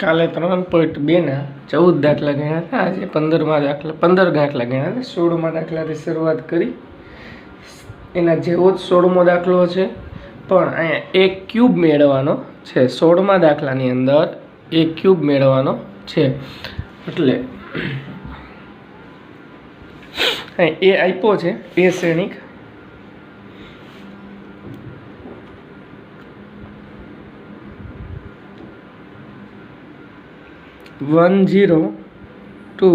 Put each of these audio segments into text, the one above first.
કાલે 3.2 14 દાખલા ગણ્યા હતા. આજે 15 દાખલા ગણ્યા હતા. 16મા દાખલાથી શરૂઆત કરી. એના જેવો જ 16મો દાખલો છે, પણ અહીંયા એક ક્યુબ મેળવવાનો છે. 16મા દાખલાની અંદર એક ક્યુબ મેળવવાનો છે. એટલે એ આપ્યો છે એ શ્રેણિક वन जीरो टू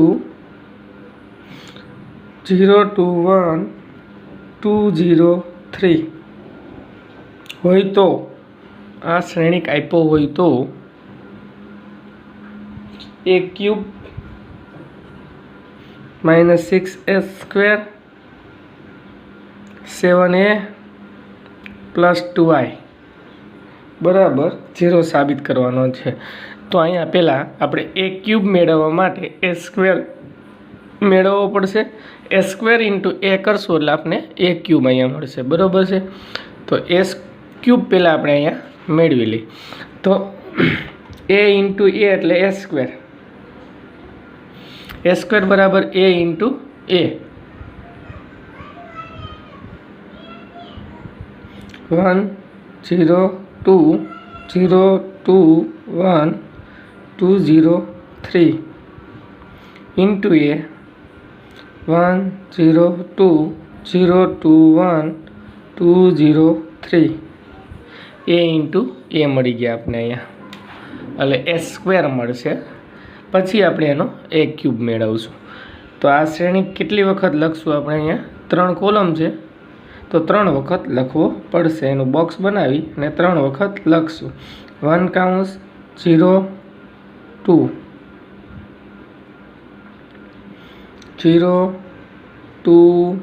021 203 હોય તો આ શ્રેણિક આપ્યો હોય તો એ ક્યુબ -6a² 7a + 2i બરાબર 0 સાબિત કરવાનો છે. તો અહીંયા પહેલાં આપણે એ ક્યુબ મેળવવા માટે a² મેળવવો પડશે. a² × a કરશો એટલે આપણે એ ક્યુબ અહીંયા મળશે. બરાબર છે. તો એ ક્યુબ પહેલાં આપણે અહીંયા મેળવી લઈએ. તો a × a એટલે a². a² બરાબર a × a. 1 0 2 0 2 1 203 into a 1 0 2 0 2 1 203 a into a મળી ગયા આપણે અહીંયા. એટલે a² મળશે. પછી આપણે એનો a ક્યુબ મેળવશું. તો આ શ્રેણી કેટલી વખત લખશું આપણે? અહીંયા 3 કોલમ છે, તો 3 વખત લખવો પડશે. એનું બોક્સ બનાવી અને 3 વખત લખશું. 1 કૌંસ 0 2 0 2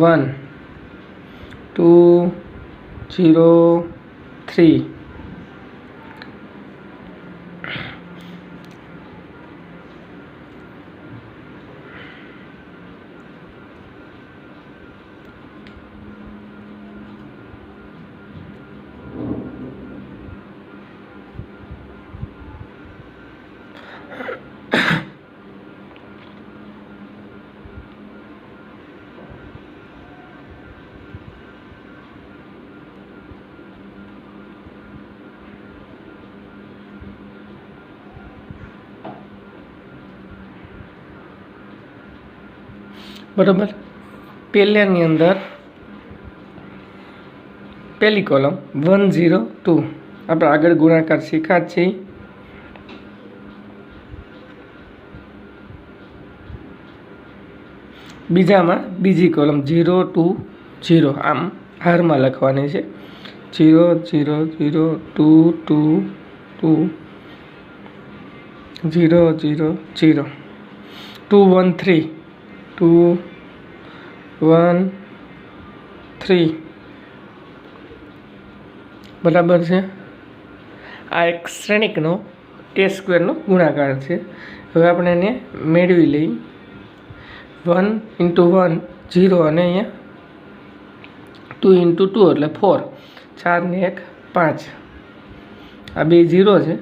1 2 0 3 બરાબર. પહેલાની અંદર પહેલી કોલમ 1 0 2 આપણે આગળ ગુણાકાર શીખ્યા જ છે. બીજામાં બીજી કોલમ 0 2 0 આમ હારમાં લખવાની છે. 0 0 0 2 2 2 0 0 0 2 1 3 2 1 3 બરાબર છે. આ એક શ્રેણિકનો a² નો ગુણાકાર છે. હવે આપણે એને મેળવી લઈ. 1 × 1 0 અને અહીંયા 2 × 2 એટલે 4. 4 ને 1 5. આ બે 0 છે,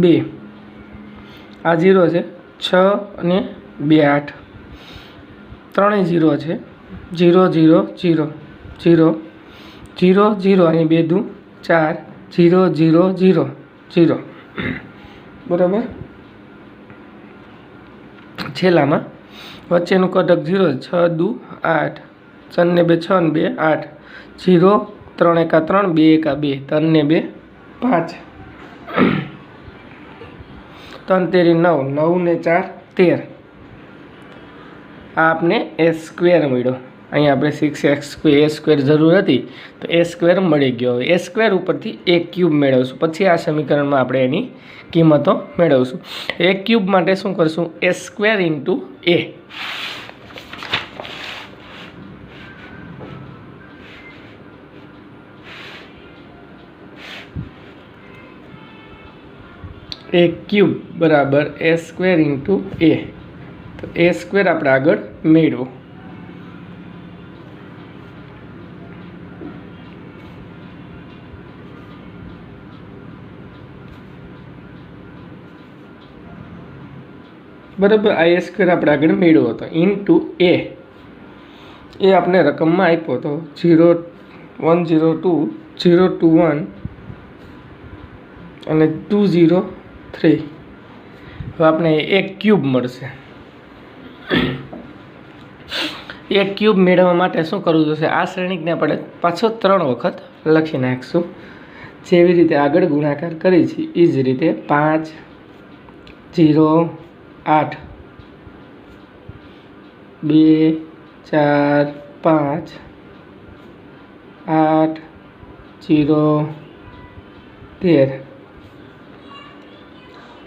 2. આ 0 છે, 6 અને 2 8. ત્રણેય 0 છે. 0 0 0 0 0 0 અહીં 2 દુ 4 0 0 0 0 બરાબર. છેલ્લામાં વચ્ચેનું કટક 0 6 દુ 8 3 ને 2 6 ને 2 8 0 3 1 3 2 1 2 3 ને 2 5 3 તેરી 9 9 ને 4 13. આ આપને a² મળ્યો. અહીંયા આપણે 6x² જરૂર હતી, તો a² મળી ગયો. હવે a² ઉપરથી એક ક્યુબ મેળવશું. પછી આ સમીકરણમાં આપણે એની કિંમતો મેળવશું. એક ક્યુબ માટે શું કરશું? a² × a. એક ક્યુબ બરાબર a² × a. તો a² આપણે આગળ મેળવો. बराबर। आई स्क्वेर આપણે આગળ મેળવ્યો હતો ઇન્ટુ એ આપણે રકમમાં આપ્યો હતો 0102 021 અને 203। હવે આપણે એક ક્યુબ મળશે। એક ક્યુબ મેળવવા માટે શું કરવું જોઈશે? આ શ્રેણિકને આપણે પાછો 3 વખત લખી નાખીશું। જેવી રીતે આગળ ગુણાકાર કરી છે એ જ રીતે 5 0 8 2 4 5 8 0 13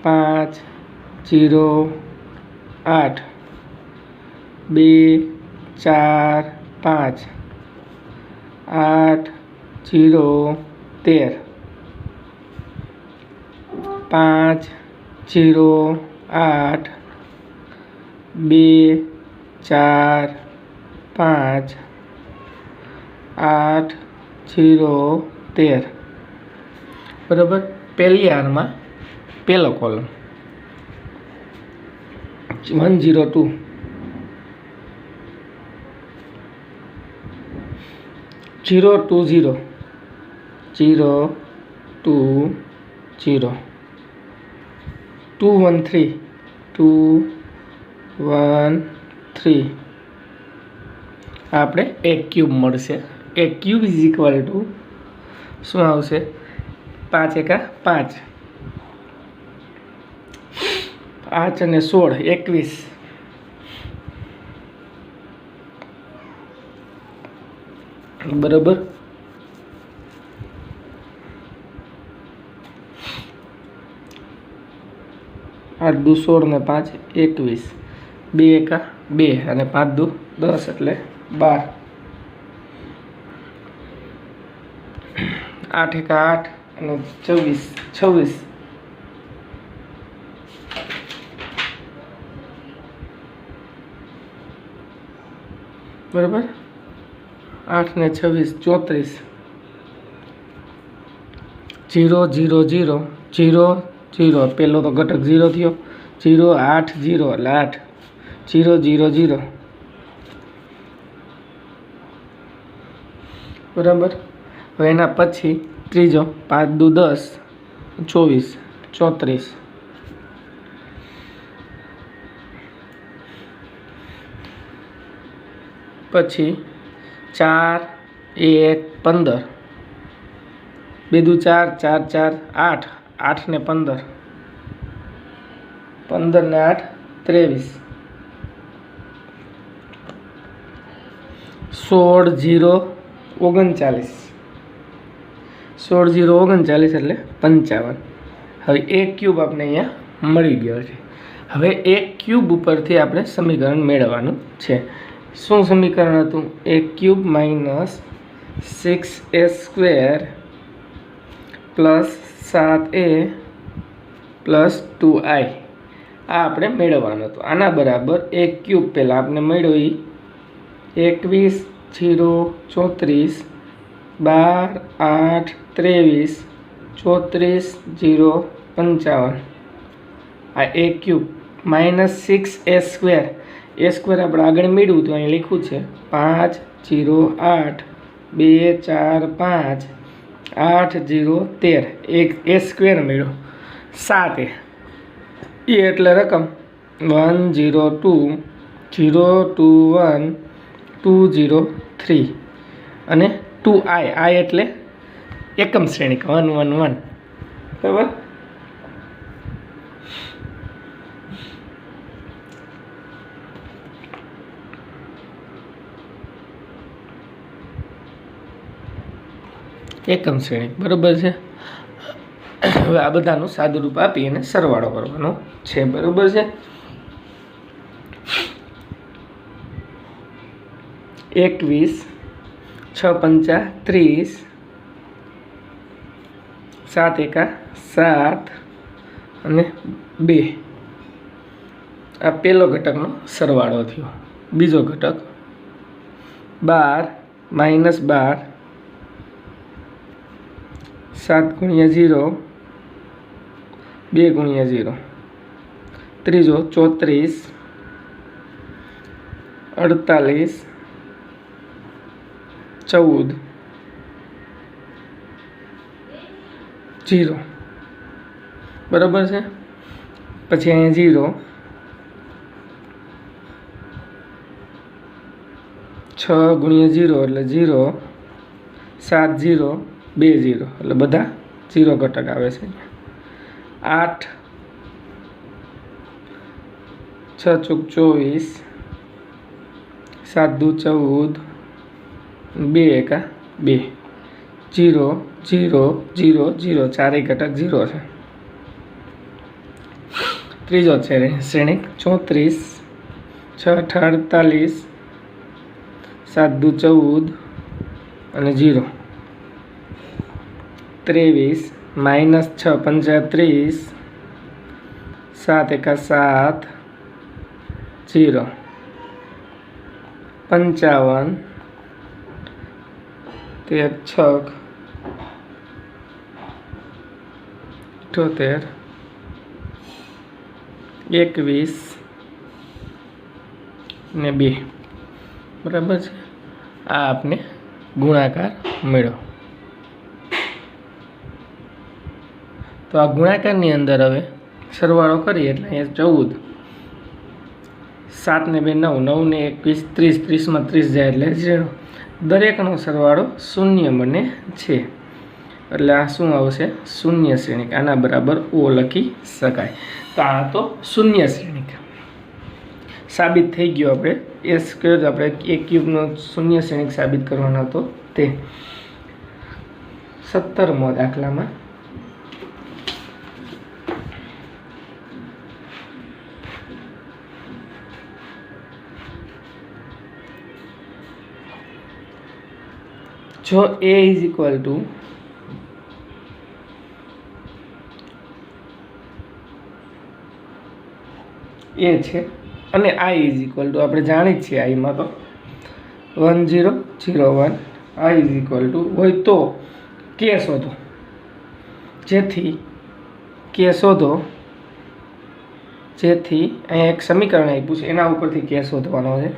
5 0 8 2 4 5 8 0 13 5 0 8 2 4 5 8 0 13 बराबर। पहली आर में पहलो कॉलम 102 020 020 213 213 આપણે એક ક્યુબ મળશે। એક ક્યુબ ઇઝ ઇક્વલ ટુ શું આવશે? 5 એકા 5 5 અને 16 21 बराबर। 8 दू 16 ने 5 21 2 एका 2 અને 5 दू 10 એટલે 12 8 एका 8 અને 24 26 बराबर। 8 ने 26 34 0 0 0 0 0 पहलो तो घटक 0 थयो 0 8 0 એટલે 8 0 0 0 बराबर। હવે એના પછી ત્રીજો 5 દુ 10 24 34 પછી 4 1 15 2 દુ 4 4 4 8 8 ने 15 15 ने 8 23 16 0 39 16 0 39 એટલે 55। હવે એક ક્યુબ આપણે અહીંયા મળી ગયો છે। હવે એક ક્યુબ ઉપરથી આપણે સમીકરણ મેળવવાનું છે। શું સમીકરણ હતું? એક cube minus 6a² plus 7a plus 2i આ આપણે મેળવવાનું હતું। આના બરાબર એક ક્યુબ પહેલાં આપણે મેળવ્યો 21 0 34 12 8 23 34 0 55 આ એક ક્યુબ માઇનસ 6a² a² આપણે આગળ મેળવ્યું તો અહીં લખ્યું છે 5 0 8 2 4 5 8 0 13 એક a² મેળવ્યો 7 એ એટલે રકમ 102 021 203 અને 2i i એટલે એકમ શ્રેણિક 111 બરાબર। એકમ શ્રેણિક બરાબર છે। હવે આ બધાનું સાદું રૂપ આપી અને સરવાળો કરવાનો છે બરાબર છે। 21 6 5 30 7 एका 7 અને 2 આ પહેલો ઘટકનો સરવાળો થયો। બીજો ઘટક 12 માઇનસ 12 7 × 0 2 × 0 ત્રીજો 34, 48, 14, 0 બરાબર છે। પછી અહીંયા 0, 6 ગુણ્યા 0 એટલે 0, 7 0 2 0 એટલે બધા 0 ઘટક આવે છે। 8, 6 ચોક 24, 7 દુ 14, 2 એકા 2, 0 0 0 0 ચારેય ઘટક 0 છે। ત્રીજો છે શ્રેણિક 34, 6 48, 7 દુ 14 અને 0, 23, -6 35, 7 એકા 7, 0, 55, 13 6 78, 21 ને 2 બરાબર છે। આ આપને ગુણાકાર મળ્યો। તો આ ગુણાકારની અંદર હવે સરવાળો કરીએ એટલે અહીંયા 14, 7 ને 2 9, 9 ને 21 30, 30 માં 30 જાય એટલે 0, દરેકનો સરવાળો શૂન્ય બને છે। એટલે આ શું આવશે? શૂન્ય શ્રેણિક। આના બરાબર ઓ લખી શકાય। તો આ તો શૂન્ય શ્રેણિક સાબિત થઈ ગયો। આપણે એ સ્ક્વેર આપણે એ ક્યુબનો શૂન્ય શ્રેણિક સાબિત કરવાનો હતો તે 17મો દાખલામાં જો a ઇઝ ઇક્વલ ટુ એ છે અને i ઇઝ ઇક્વલ ટુ આપણે જાણી જ છીએ આઈમાં તો 1 0 0 1 i ઇઝ ઇક્વલ ટુ હોય તો કે શોધો। જેથી કે શોધો જેથી અહીંયા એક સમીકરણ આપ્યું છે એના ઉપરથી કે શોધવાનો છે।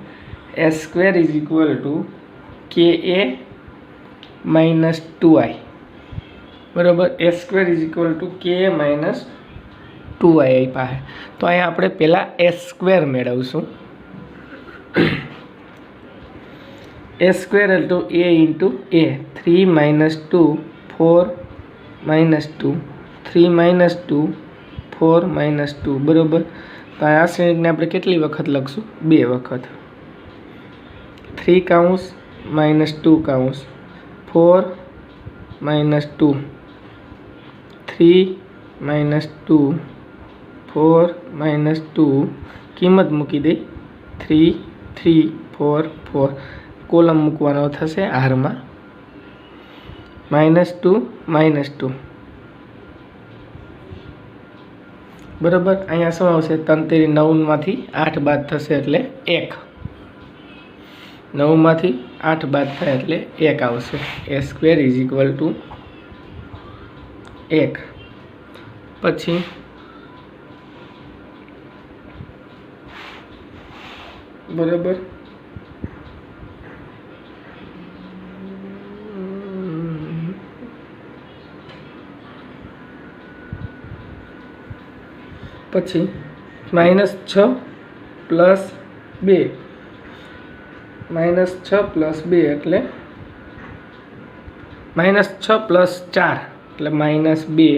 s square is equal to ka minus 2i બરાબર। s square is equal to ka minus 2i પાસે। તો અહીંયા આપણે પહેલાં s સ્ક્વેર મેળવશું। s સ્ક્વેર એટલે a into a 3 minus 2 4 minus 2 3 minus 2 4 minus 2 બરાબર। તો આ શ્રેણીને આપણે કેટલી વખત લખશું? 2 વખત। 3 કાઉન્સ માઇનસ 2 કાઉન્સ 4 માઇનસ 2 3 માઇનસ 2 4 માઇનસ 2 કિંમત મૂકી દઈ 3 3 4 4 કોલમ મૂકવાનો થશે આરમાં -2 બરાબર। અહીંયા શું આવશે? 3 તેરી 9 માંથી 8 બાદ થશે એટલે 1, 9 માંથી 8 બાદ થાય એટલે 1 આવશે। s square is equal to 1। પછી બરાબર પછી -6 પ્લસ 2 -6 પ્લસ 2 એટલે -6 પ્લસ 4 એટલે -2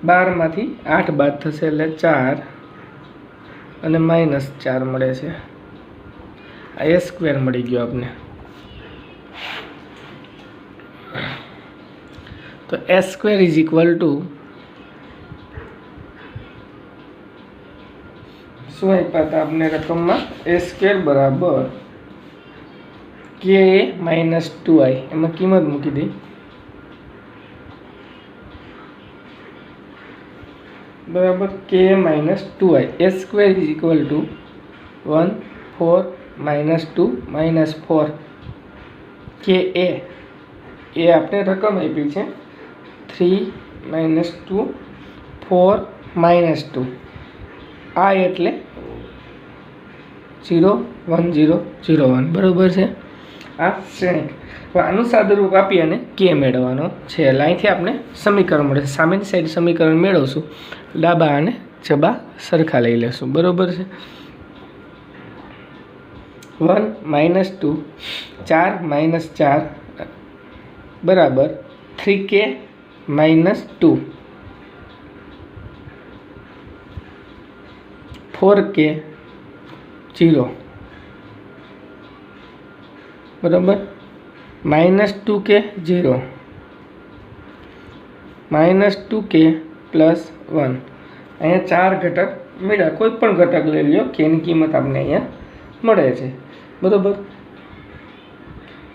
12માંથી 8 બાદ થશે એટલે 4 અને -4 મળે છે। આ s સ્ક્વેર મળી ગયો આપને। તો s square is equal to શું આપ્યા હતા આપને રકમમાં? s સ્ક્વેર બરાબર ka માઇનસ 2i એમાં કિંમત મૂકી દઈ બરાબર ka minus 2i। s square is equal to 1 4 -2 -4 ka એ આપણે રકમ આપી છે 3 -2 4 -2 I એટલે 0 1 0 0 1 બરાબર છે। આ શ્રેણિક। હવે આનું સાદુરૂપ આપી અને કે મેળવવાનો છે। એટલે અહીંથી આપણે સમીકરણ મળે, સામેની સાઈડ સમીકરણ મેળવશું, ડાબા અને જબા સરખા લઈ લેશું બરાબર છે। 1 - 2 4 - 4 બરાબર 3k - 2 4k 0 બરાબર -2k 0 -2k +1। અહીંયા 4 ઘટક મળ્યા, કોઈ પણ ઘટક લઈ લો, કેની કિંમત આપણે અહીંયા મળે છે બરાબર।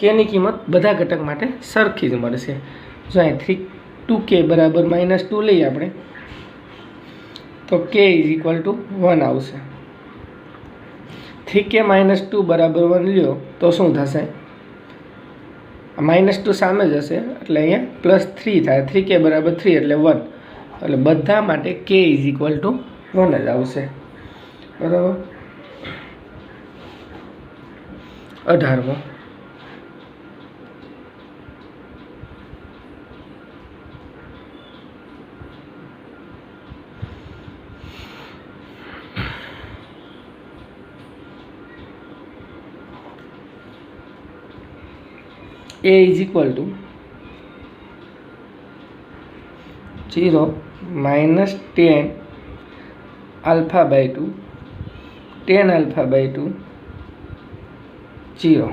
કેની કિંમત બધા ઘટક માટે સરખી જ મળશે। જો અહીં 2k બરાબર -2 લઈએ આપણે તો k = 1 આવશે। 3k - 2 બરાબર 1 લ્યો તો શું થશે? -2 સામે જ હશે એટલે અહીંયા +3 થાય। 3k બરાબર 3 એટલે 1, એટલે બધા માટે k = 1 જ આવશે બરાબર। 18મો a = 0 - 10 α/2 10 α/2 0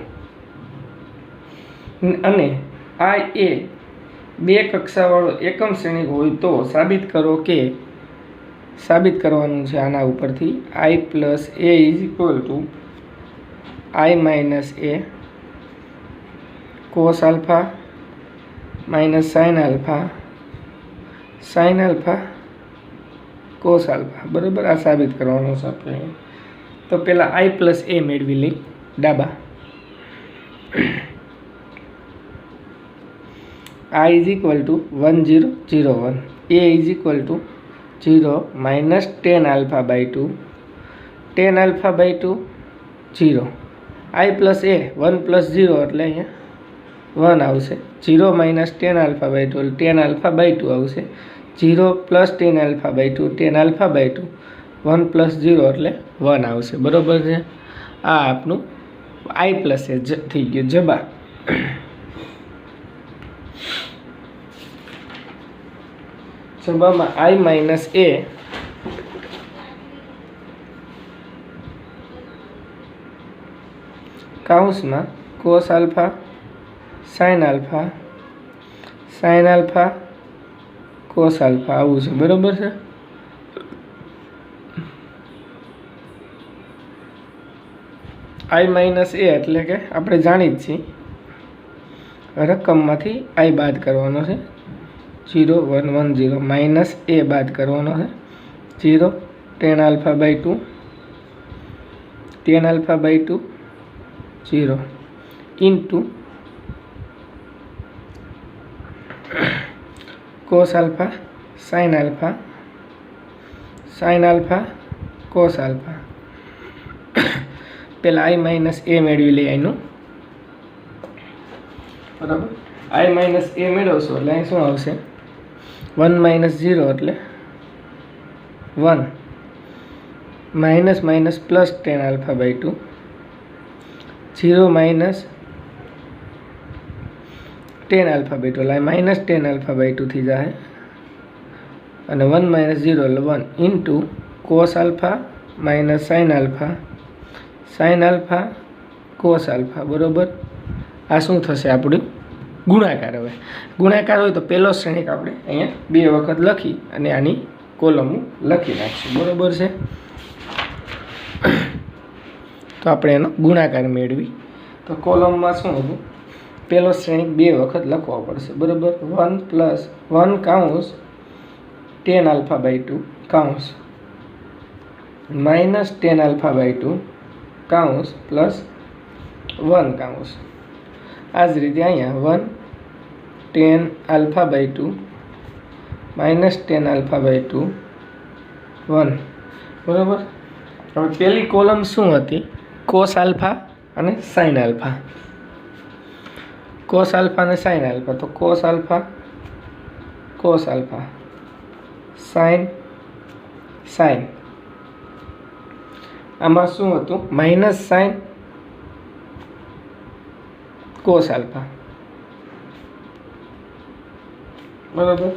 અને આ એ બે કક્ષાવાળો એકમ શ્રેણિક હોય તો સાબિત કરો કે, સાબિત કરવાનું છે આના ઉપરથી I + a = I - a cos α - sin α sin α cos α બરાબર। આ સાબિત કરવાનું છે આપણે। તો પહેલાં I + a મેળવી લઈ ડાબા। I = 1 0 0 1 a = 0 - 10 α/2 10 α/2 0 I + a 1 + 0 એટલે અહીંયા 1 આવશે। 0 - 10 α/2 એટલે 10 α/2 આવશે। 0 + 10 α/2 10 α/2 1 + 0 એટલે 1 આવશે બરાબર છે। આ આપણું I + a થઈ ગયું જવાબ। જવાબમાં I - a કૌંસમાં cos α sin α sin α cos α આવું છે બરાબર છે। I - a એટલે કે આપણે જાણી જ છીએ, રકમમાંથી I બાદ કરવાનો છે। 0 1 1 0 - a બાદ કરવાનો છે। 0 10 α/2 10 α/2 0 into cos α sin α sin α cos α। પહેલાં I - a મેળવી લઈએ એનું બરાબર। I - a મેળવશો એટલે અહીં શું આવશે? 1 - 0 એટલે 1 - +10 α/2 0 - 10 α/2 એટલે -10 α/2 થઈ જાય અને 1 - 0 એટલે 1 into cos α sin α sin α cos α બરાબર। આ શું થશે? આપણું ગુણાકાર। હવે ગુણાકાર હોય તો પહેલો શ્રેણિક આપણે અહીંયા 2 વખત લખી અને આની કોલમ લખી નાખશું બરાબર છે। તો આપણે એનો ગુણાકાર મેળવી તો કોલમમાં શું હતું? પહેલો શ્રેણિક 2 વખત લખવો પડશે બરાબર। 1 + 1 કૌંસ 10 α/2 કૌંસ -10 α/2 કૌંસ +1 કૌંસ। આ જ રીતે અહીંયા 1 10 α/2 -10 α/2 1 બરાબર. હવે પહેલી કોલમ શું હતી? કોસ આલ્ફા અને સાઇન આલ્ફા. કોસ આલ્ફા અને સાઇન આલ્ફા. તો કોસ આલ્ફા સાઇન સાઇન. આમાં શું હતું? Minus sine cos alpha. બરાબર.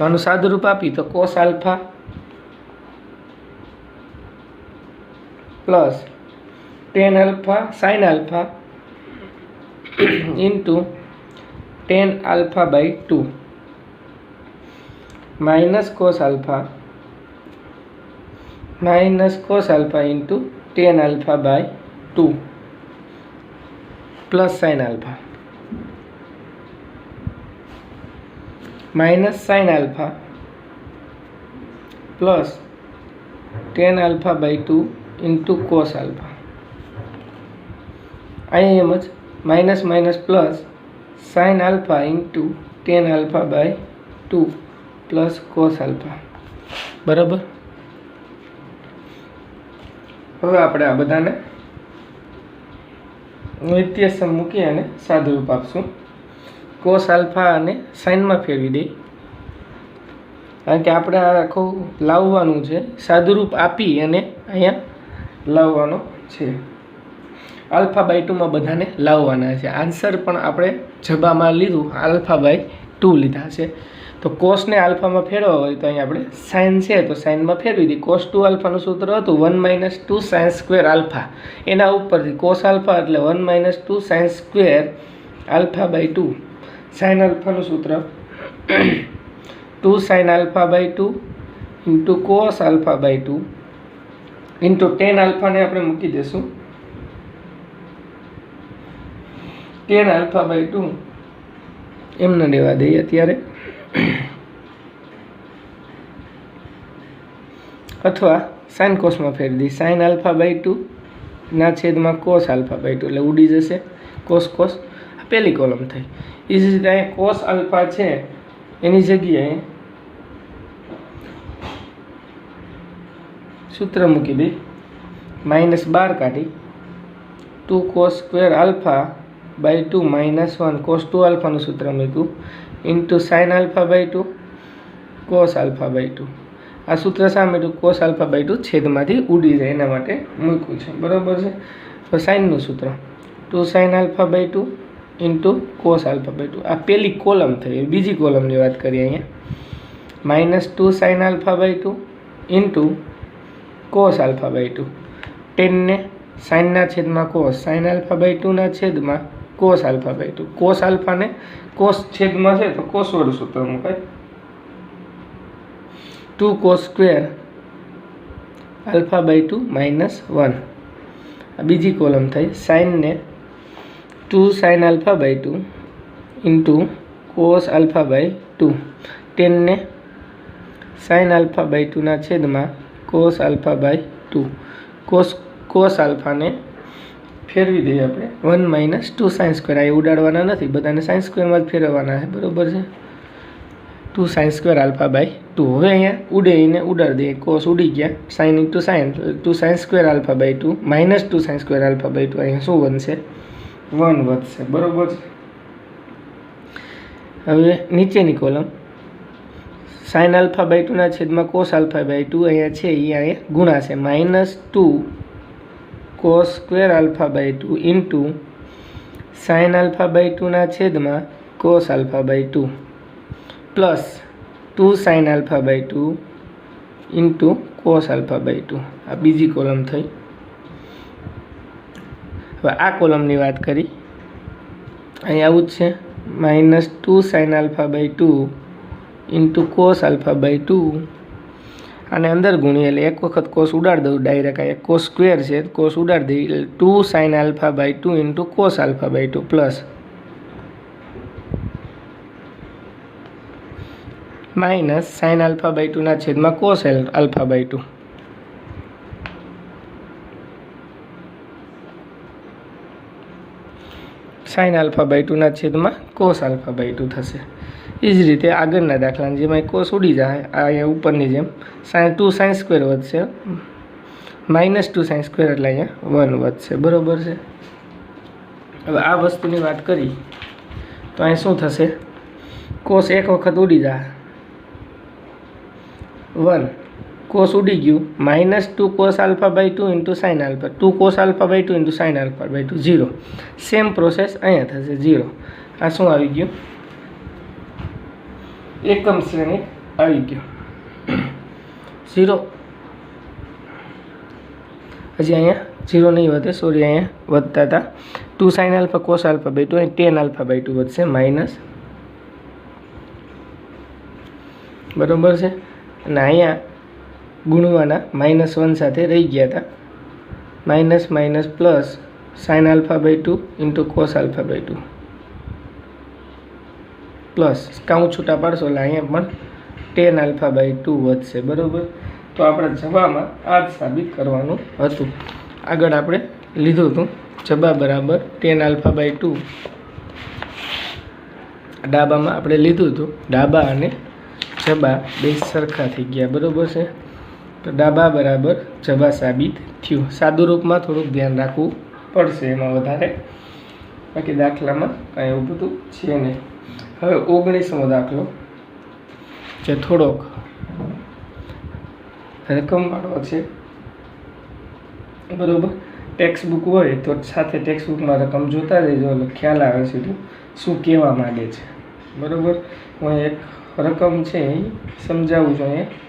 આનું સાદુરૂપ આપી તો cos alpha plus tan alpha sine alpha into tan alpha by 2 minus cos alpha into tan alpha by 2 plus sine alpha minus sine alpha plus tan alpha by 2 into cos alpha. અહીં એમ જ minus minus plus sine alpha into tan alpha by 2 plus cos alpha. બરાબર. હવે આપણે આ બધાને વ્યત્યાસમ મૂકી અને સાદુરૂપ આપશું. કોસ આલ્ફા અને સાઇનમાં ફેરવી દઈ, કારણ કે આપણે આ આખું લાવવાનું છે. સાદુરૂપ આપી અને અહીંયા લાવવાનો છે. આલ્ફા બાય 2માં બધાને લાવવાના છે. આન્સર પણ આપણે જબામાં લીધું, આલ્ફા બાય 2 લીધા છે. તો કોસને આલ્ફામાં ફેરવવા હોય તો અહીંયા આપણે સાઇન છે તો સાઇનમાં ફેરવી દઈએ. કોસ 2 આલ્ફાનું સૂત્ર હતું 1 - 2 સાઇન સ્ક્વેર આલ્ફા. એના ઉપરથી કોસ આલ્ફા એટલે 1 - 2 sine square alpha by 2. Sine આલ્ફાનું સૂત્ર 2 sine alpha by 2 into cos alpha by 2 into tan આલ્ફાને આપણે મૂકી દઈશું. ટેન આલ્ફા બાય 2 એમને લેવા દઈએ અત્યારે, અથવા સાઇન કોસમાં ફેરવી દઈએ. સાઇન આલ્ફા બાય 2 ના છેદમાં કોસ આલ્ફા બાય 2 એટલે ઉડી જશે કોસ કોસ. આ પહેલી કોલમ થઈ. એ જ રીતે અહીંયા કોસ આલ્ફા છે એની જગ્યાએ સૂત્ર મૂકી દઈ, -12 કાઢી 2 cos square alpha by 2 -1 cos 2 આલ્ફાનું સૂત્ર મૂક્યું into sine alpha by 2 cos alpha by 2. આ સૂત્ર શા માટે? કોસ આલ્ફા બાય 2 છેદમાંથી ઉડી જાય એના માટે મૂક્યું છે. બરાબર છે. તો સાઇનનું સૂત્ર 2 sine alpha by 2 into cos alpha by 2. આ પહેલી કોલમ થઈ. બીજી કોલમની વાત કરીએ અહીંયા -2 sine alpha by 2 into cos alpha by 2. 10 ને સાઇનના છેદમાં કોસ, સાઇન આલ્ફા બાય 2 ના છેદમાં કોસ આલ્ફા બાય 2. કોસ આલ્ફાને કોસ છેદમાં છે તો કોસ વડું સૂત્ર મુકાય. 2 કોસ સ્ક્વેર આલ્ફા બાય 2 -1. આ બીજી કોલમ થઈ. સાઇનને 2 sine alpha by 2 into cos alpha by 2. 10 ને સાઇન આલ્ફા બાય 2 ના છેદમાં કોસ આલ્ફા બાય 2. કોસ આલ્ફાને ફેરવી દઈએ આપણે 1 - 2 સાઇન સ્ક્વેર. આ ઉડાડવાના નથી, બધાને સાઇન સ્ક્વેરમાં જ ફેરવવાના છે. બરાબર છે. 2 સાઇન સ્ક્વેર આલ્ફા બાય 2. હવે અહીંયા ઉડેને ઉડાડી દઈએ. કોસ ઉડી ગયા, sine into sine 2 sine square alpha by 2 -2 sine square alpha by 2. અહીંયા શું બનશે? 1 વધશે. બરાબર છે. હવે નીચેની કોલમ સાઇન આલ્ફા બાય 2 ના છેદમાં કોસ આલ્ફા બાય 2 અહીંયા છે, અહીંયા ગુણાશે. -2 cos square alpha by 2 into sine alpha by 2 ના છેદમાં cos alpha by 2 plus 2 sine alpha by 2 into cos alpha by 2. આ બીજી કોલમ થઈ. હવે આ કોલમની વાત કરી. અહીં આવું જ છે -2 sine alpha by 2 into cos alpha by 2. અને અંદર ગુણીએ એટલે એક વખત કોસ ઉડાડી દઉં ડાયરેક્ટ. અહીંયા કોસ સ્ક્વેર છે, કોસ ઉડાડી દઈએ એટલે 2 sine alpha by 2 into cos alpha by 2 plus minus sine alpha by 2 ના છેદમાં cos alpha by 2. Sine alpha by 2 ના છેદમાં કોસ આલ્ફા બાય 2 થશે. એ એ જ રીતે આગળના દાખલાની જેમ અહીં કોસ ઉડી જાય, આ અહીંયા ઉપરની જેમ ટુ સાઇન સ્ક્વેર વધશે, -2 સાઇન સ્ક્વેર એટલે અહીંયા 1 વધશે, બરાબર છે. હવે આ વસ્તુની વાત કરી તો અહીં શું થશે, કોસ એક વખત ઉડી જાય 1, કોસ ઉડી ગયું, -2 cos α/2 into sine alpha, 2 cos α/2 into sine α/2 0. Same process અહીંયા થશે 0. આ શું આવી ગયું, એકમ શ્રેણી આવી ગયો 0. હજી અહીંયા 0 નહીં વધે, સોરી અહીંયા વધતા હતા 2 સાઇન આલ્ફા cos α/2, અહીં tan α/2 વધશે માઇનસ, બરાબર છે. અને અહીંયા ગુણવાના -1 સાથે રહી ગયા હતા, minus minus plus sine α/2 into cos α/2 plus count છૂટા પાડશો એટલે અહીંયા પણ tan α/2 વધશે, બરાબર. તો આપણે જવાબમાં આ જ સાબિત કરવાનું હતું. આગળ આપણે લીધું હતું જવાબ બરાબર tan α/2, ડાબામાં આપણે લીધું હતું, ડાબા અને જબા બે સરખા થઈ ગયા, બરાબર છે. તો ડાબા બરાબર જબા સાબિત થયું. સાદું રૂપમાં થોડુંક ધ્યાન રાખવું પડશે એમાં વધારે, બાકી દાખલામાં કાંઈ એવું બધું છે નહીં. હવે 19મો દાખલો જે થોડોક રકમવાળો છે, બરાબર. ટેક્સ્ટ બુક હોય તો સાથે ટેક્સ્ટ બુકમાં રકમ જોતા જજો એટલે ખ્યાલ આવે સીધું શું કહેવા માગે છે, બરાબર. હું એક રકમ છે એ સમજાવું છું. અહીંયા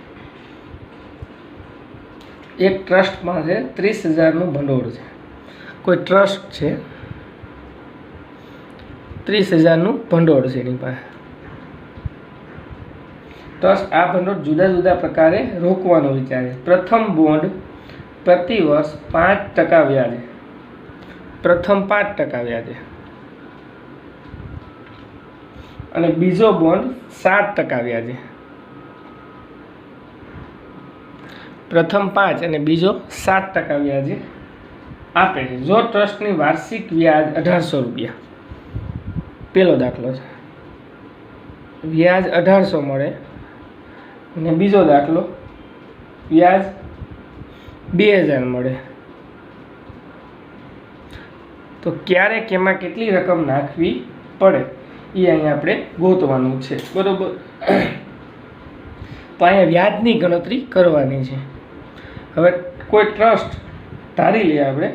એક ટ્રસ્ટમાં છે 30,000નું ભંડોળ છે, કોઈ ટ્રસ્ટ છે 30,000નું ભંડોળ છે એની પાસે. ટ્રસ્ટ આ ભંડોળ જુદા જુદા પ્રકારે રોકવાનું વિચારે. પ્રથમ બોન્ડ પ્રતિ વર્ષ 5% વ્યાજે, પ્રથમ 5% વ્યાજે, અને બીજો બોન્ડ 7% વ્યાજે. પ્રથમ 5 અને બીજો 7% વ્યાજે આપે છે. જો ટ્રસ્ટની વાર્ષિક વ્યાજ 1800 રૂપિયા, પહેલો દાખલો છે, વ્યાજ 1800 મળે, અને બીજો દાખલો વ્યાજ 2000 મળે, તો ક્યારેક એમાં કેટલી રકમ નાખવી પડે એ અહીંયા આપણે ગોતવાનું છે, બરોબર. તો અહીંયા વ્યાજની ગણતરી કરવાની છે. હવે કોઈ ટ્રસ્ટ ધારી લઈએ આપણે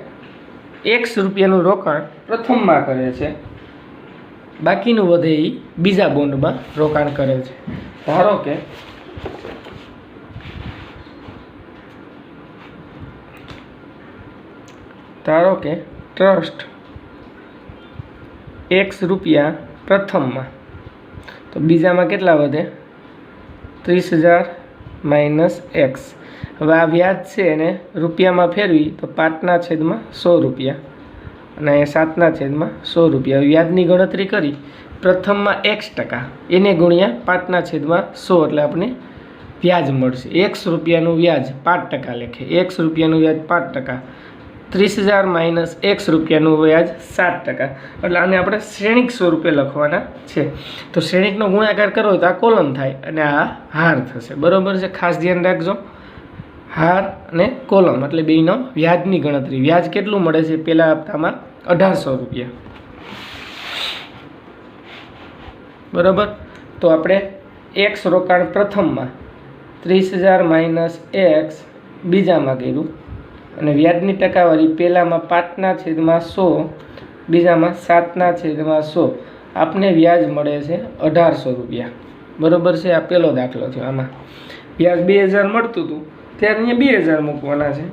X રૂપિયાનું રોકાણ પ્રથમમાં કરે છે, બાકીનું વધે એ બીજા બોન્ડમાં રોકાણ કરે છે. ધારો કે ટ્રસ્ટ X રૂપિયા પ્રથમમાં, તો બીજામાં કેટલા વધે 30,000 માઇનસ X. હવે આ વ્યાજ છે એને રૂપિયામાં ફેરવી તો 5/100 રૂપિયા અને 7/100 રૂપિયા. વ્યાજની ગણતરી કરી, પ્રથમમાં X% એને ગુણ્યા 5/100 એટલે આપણે વ્યાજ મળશે. X રૂપિયાનું વ્યાજ 5% લેખે, X રૂપિયાનું વ્યાજ 5%, 30,000 માઇનસ X રૂપિયાનું વ્યાજ 7%, એટલે આને આપણે શ્રેણિક સ્વરૂપે લખવાના છે. તો શ્રેણિકનો ગુણાકાર કરો તો આ કોલમ થાય અને આ હાર થશે, બરોબર છે. ખાસ ધ્યાન રાખજો, હાર અને કોલમ એટલે બેનો વ્યાજની ગણતરી. વ્યાજ કેટલું મળે છે પહેલા હપ્તામાં 1800 રૂપિયા, બરોબર. તો આપણે X રોકાણ પ્રથમમાં 30,000 માઇનસ X બીજામાં કર્યું, અને વ્યાજની ટકાવારી પહેલામાં 5/100, બીજામાં 7/100. આપને વ્યાજ મળે છે 1800 રૂપિયા, બરોબર છે. આ પહેલો દાખલો થયો. આમાં વ્યાજ 2000 મળતું હતું ત્યારે અહીંયા 2000 મૂકવાના છે,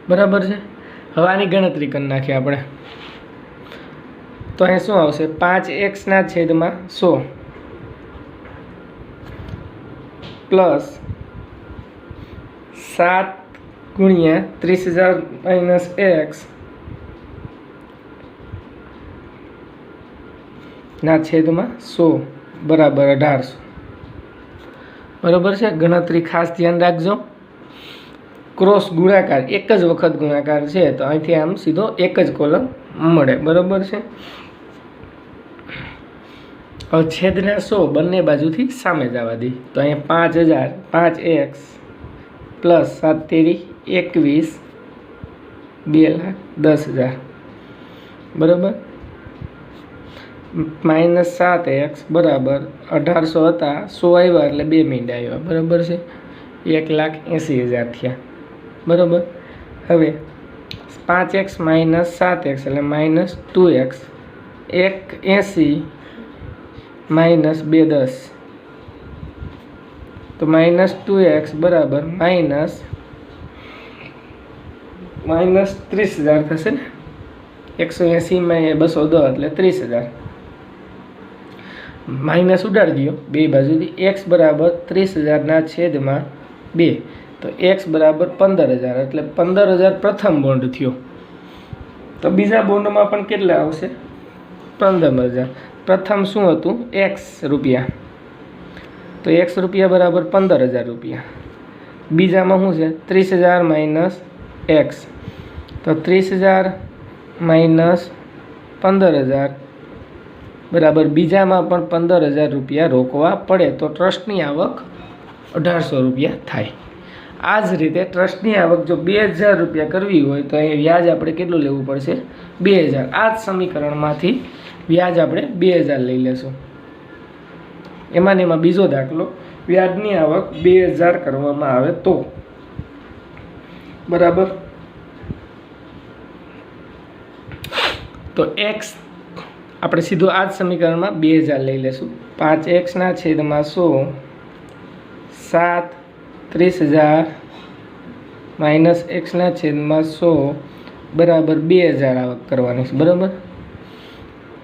બરાબર છે. હવે આની ગણતરી કરી નાખીએ આપણે, તો અહીં શું આવશે 5x/100 પ્લસ 7 ગુણ્યા 30,000 માઇનસ X ના છેદમાં 100 બરાબર 1800, બરાબર છે. ગણતરી ખાસ ધ્યાન રાખજો. ક્રોસ ગુણાકાર એક જ વખત ગુણાકાર છે તો અહીંથી આમ સીધો એક જ કોલમ મળે, બરાબર છે. હવે છેદના 100 બંને બાજુથી સામે જવા દે તો અહીંયા 5000 5x પ્લસ 7 તેરી 21 2,10,000 બરાબર માઇનસ 7x બરાબર 1800 હતા 100 આવ્યા એટલે 2 મિનિટ આવ્યા બરાબર છે 1,80,000 થયા બરાબર હવે 5x માઇનસ 7x એટલે માઇનસ 2x 1,80 માઇનસ 2,10 તો માઇનસ 2x બરાબર માઇનસ 30,000 થશે ને 180 માં 210 એટલે 30,000 માઇનસ ઉડાડી દો બે બાજુથી x બરાબર 30,000 છેદમાં 2 તો x બરાબર 15,000 એટલે 15,000 પ્રથમ બોન્ડ થયો તો બીજા બોન્ડમાં પણ કેટલા આવશે 15,000 પ્રથમ શું હતું x રૂપિયા તો x રૂપિયા બરાબર 15,000 રૂપિયા બીજામાં શું છે 30,000 માઇનસ x તો 30,000 માઇનસ 15,000 બરાબર બીજામાં પણ 15,000 રૂપિયા રોકવા પડે તો ટ્રસ્ટની આવક 1,800 રૂપિયા થાય આ જ રીતે ટ્રસ્ટની આવક જો 2,000 રૂપિયા કરવી હોય તો અહીં વ્યાજ આપણે કેટલું લેવું પડશે 2,000 આ જ સમીકરણમાંથી વ્યાજ આપણે 2,000 લઈ લેશું એમાં બીજો દાખલો વ્યાજની આવક 2,000 કરવામાં આવે તો બરાબર તો x આપણે સીધું આ જ સમીકરણમાં 2,000 લઈ લેશું 5x ના છેદમાં 100 7 30,000 માઇનસ x ના છેદમાં 100 બરાબર 2,000 આવક કરવાની છે બરાબર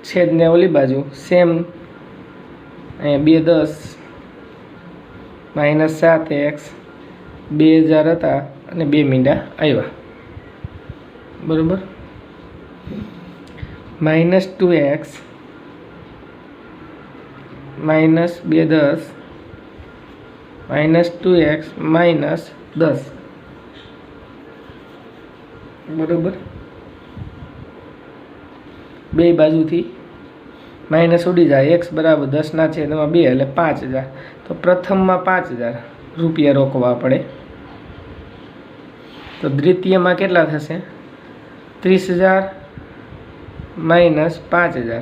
છેદને ઓલી બાજુ સેમ અહીંયા 2,10 માઇનસ 7x 2,000 હતા અને 2 મીંડા આવ્યા બરાબર minus 2x minus 2,10 minus 2x minus 10 બરાબર બે બાજુથી માઇનસ ઉડી જાય x બરાબર 10 ના છેદમાં 2 એટલે 5,000 તો પ્રથમમાં 5,000 રૂપિયા રોકવા પડે તો દ્વિતીયમાં કેટલા થશે 30,000 માઇનસ 5,000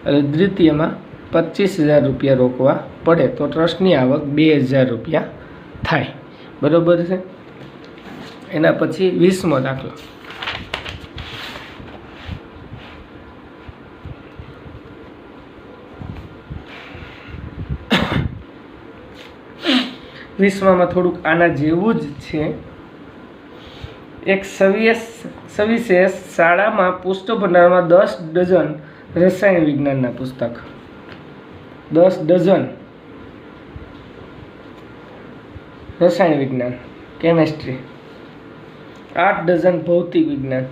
એટલે દ્વિતીયમાં 25,000 રૂપિયા રોકવા પડે તો ટ્રસ્ટની આવક 2,000 રૂપિયા થાય બરાબર છે એના પછી 20મો દાખલો 20માં થોડુંક આના જેવું જ છે એક સવિશેષ શાળામાં પુસ્તક ભંડારમાં 10 ડઝન રસાયણ વિજ્ઞાનના પુસ્તક 10 ડઝન રસાયણ વિજ્ઞાન કેમેસ્ટ્રી 8 ડઝન ભૌતિક વિજ્ઞાન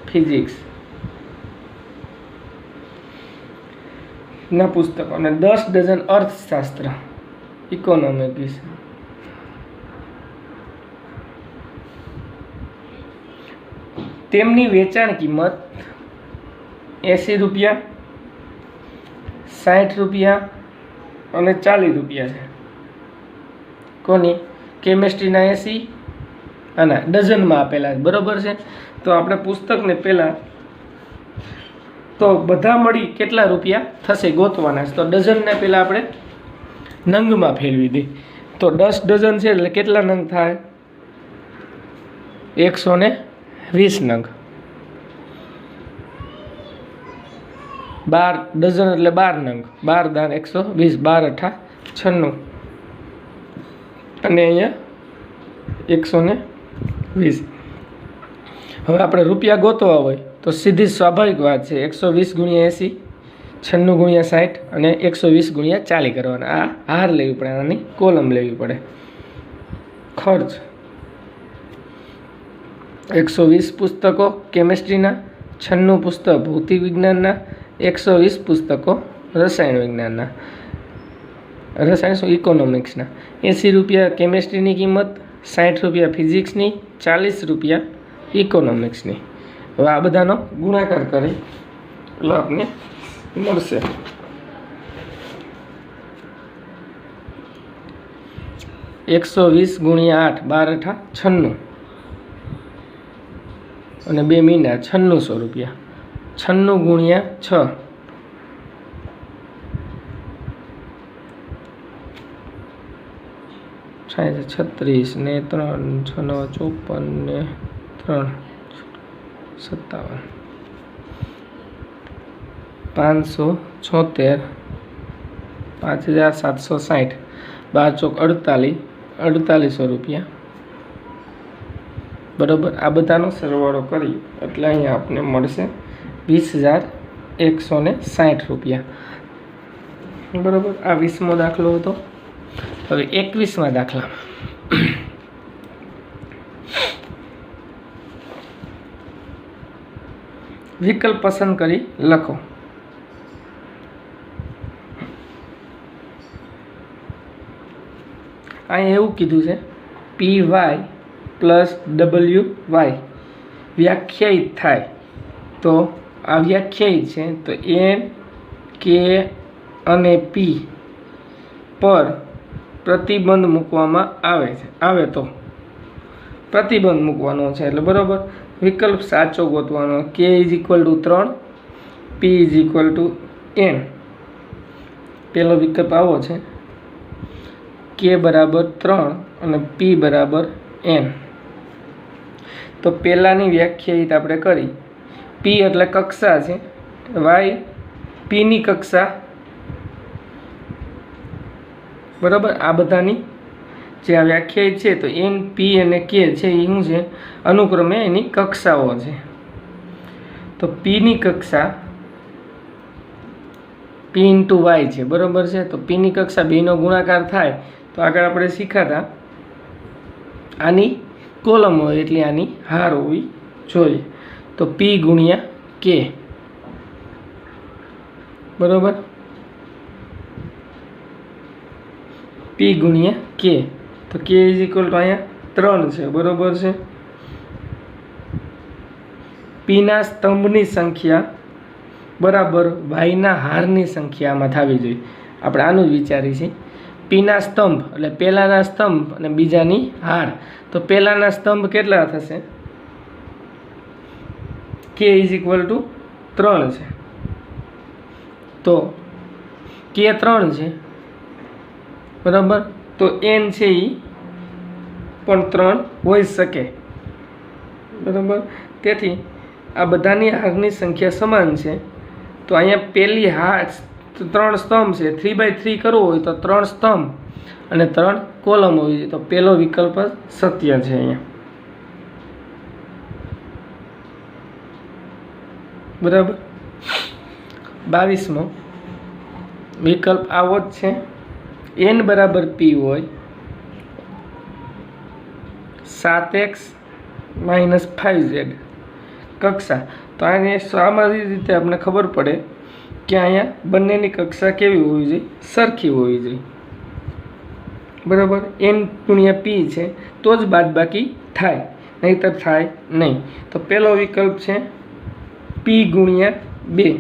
ફિઝિક્સ ના પુસ્તકો અને 10 ડઝન અર્થશાસ્ત્ર ઇકોનોમિક્સ તેમની વેચાણ કિંમત 80 રૂપિયા 60 રૂપિયા અને 40 રૂપિયા છે કોની કેમેસ્ટ્રીના 80 અને ડઝનમાં આપેલા છે બરાબર છે તો આપણે પુસ્તકને પહેલાં તો બધા મળી કેટલા રૂપિયા થશે ગોતવાના છે તો ડઝનને પહેલાં આપણે નંગમાં ફેરવી દઈએ તો 10 ડઝન છે એટલે કેટલા નંગ થાય 120 નંગ 12 ડઝન એટલે 12 નંગ 12 દાન 120 12 અઠા 96 અને અહીંયા 120 હવે આપણે રૂપિયા ગોતવા હોય તો સીધી સ્વાભાવિક વાત છે 120 ગુણ્યા 80 96 ગુણ્યા 60 અને 120 ગુણ્યા 40 કરવાના આ હાર લેવી પડે આની કોલમ લેવી પડે ખર્ચ 120 પુસ્તકો કેમેસ્ટ્રીના 96 પુસ્તક ભૌતિક વિજ્ઞાનના 120 પુસ્તકો રસાયણ વિજ્ઞાનના રસાયણ ઇકોનોમિક્સના 80 રૂપિયા કેમેસ્ટ્રીની કિંમત 60 રૂપિયા ફિઝિક્સની 40 રૂપિયા ઇકોનોમિક્સની હવે આ બધાનો ગુણાકાર કરી એટલે આપણે મળશે। ₹120 ગુણ્યા 8 12 × 96 અને 2 મહિના ₹9600। 96 ગુણ્યા 6 36 ને 3 6 9 54 ને 3 57 576 5760 12 × 48 ₹4800 બરાબર। આ બધાનો સરવાળો કરી એટલે અહીંયા આપણે મળશે ₹20,160 બરાબર। આ 20મો દાખલો હતો। હવે 21મા દાખલા વિકલ્પ પસંદ કરી લખો। અહીં એવું કીધું છે PY + WY વ્યાખ્યાયિત થાય તો આ વ્યાખ્યાયિત છે તો N K અને P પર પ્રતિબંધ મૂકવામાં આવે તો પ્રતિબંધ મૂકવાનો છે એટલે બરાબર। વિકલ્પ સાચો ગોતવાનો। K = 3 P = N। પહેલો વિકલ્પ આવો છે K = 3 અને P = N। તો પહેલાની વ્યાખ્યાયિત આપણે કરી। P એટલે કક્ષા છે, Y P ની કક્ષા બરાબર। આ બધાની જે આ વ્યાખ્યાયિત છે તો N P અને K છે એ શું છે અનુક્રમે એની કક્ષાઓ છે। તો P ની કક્ષા P × Y છે બરાબર છે। તો P ની કક્ષા 2 નો ગુણાકાર થાય તો આગળ આપણે શીખાતા આની કોલમ હોય એટલે આની હાર હોવી જોઈએ। તો P × K બરાબર। P × K તો K = અહીંયા 3 છે બરાબર છે। P ના સ્તંભની સંખ્યા બરાબર Y ના હારની સંખ્યામાં થવી જોઈએ। આપણે આનું જ વિચારી છીએ। P ના સ્તંભ એટલે પહેલાના સ્તંભ અને બીજાની હાર। તો પહેલાના સ્તંભ કેટલા થશે? K = 3 છે તો K 3 છે બરાબર। તો N છે એ પણ 3 હોઈ શકે બરાબર। તેથી આ બધાની હારની સંખ્યા સમાન છે તો અહીંયા પહેલી હાર 3 સ્તંભ છે। 3/3 કરવો હોય તો 3 સ્તંભ અને 3 કોલમ હોવી જોઈએ। તો પહેલો વિકલ્પ સત્ય છે અહીંયા બરાબર। 22મો વિકલ્પ આવો જ છે N = P હોય 7x - 5z કક્ષા। તો આને સામાન્ય રીતે આપણે ખબર પડે કે અહીંયા બંનેની કક્ષા કેવી હોવી જોઈએ? સરખી હોવી જોઈએ બરાબર। N × P છે તો જ બાદબાકી થાય, નહીંતર થાય નહીં। તો પહેલો વિકલ્પ છે P × 2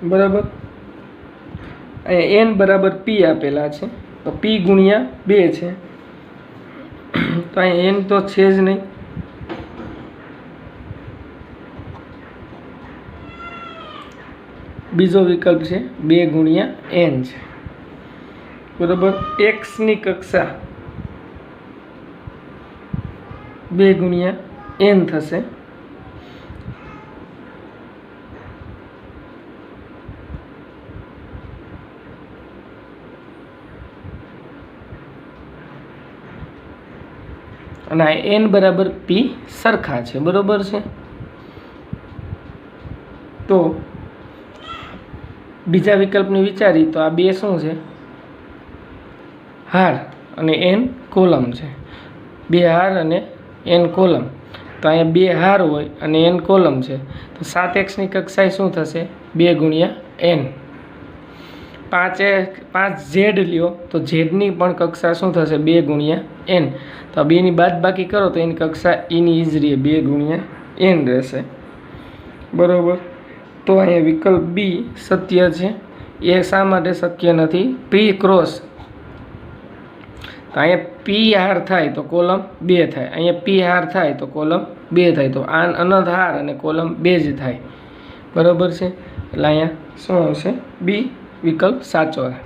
બરાબર। અહીંયા N = P આપેલા છે તો P × 2 છે તો અહીંયા N તો છે જ નહીં। બીજો વિકલ્પ છે 2 × N છે બરાબર। x ની કક્ષા 2 × N થશે અને N = P સરખા છે બરાબર છે। તો બીજા વિકલ્પને વિચારી તો આ બે શું છે? હાર અને N કોલમ છે। 2 હાર અને N કોલમ। તો અહીંયા 2 હાર હોય અને N કોલમ છે તો 7x ની કક્ષાએ શું થશે? 2 × N। 5z લ્યો તો z ની પણ કક્ષા શું થશે? 2 × N। તો આ બેની બાદબાકી કરો તો એની કક્ષા એની જ રહે 2 × N રહેશે બરાબર. તો અહીંયા વિકલ્પ બી સત્ય છે. એ શા માટે શક્ય નથી? પી ક્રોસ, તો અહીંયા પી હાર થાય તો કોલમ 2 થાય, અહીંયા પી હાર થાય તો કોલમ 2 થાય, તો આ અનંત હાર અને કોલમ 2 જ થાય. બરાબર છે. એટલે અહીંયા શું આવશે? બી વિકલ્પ સાચો છે.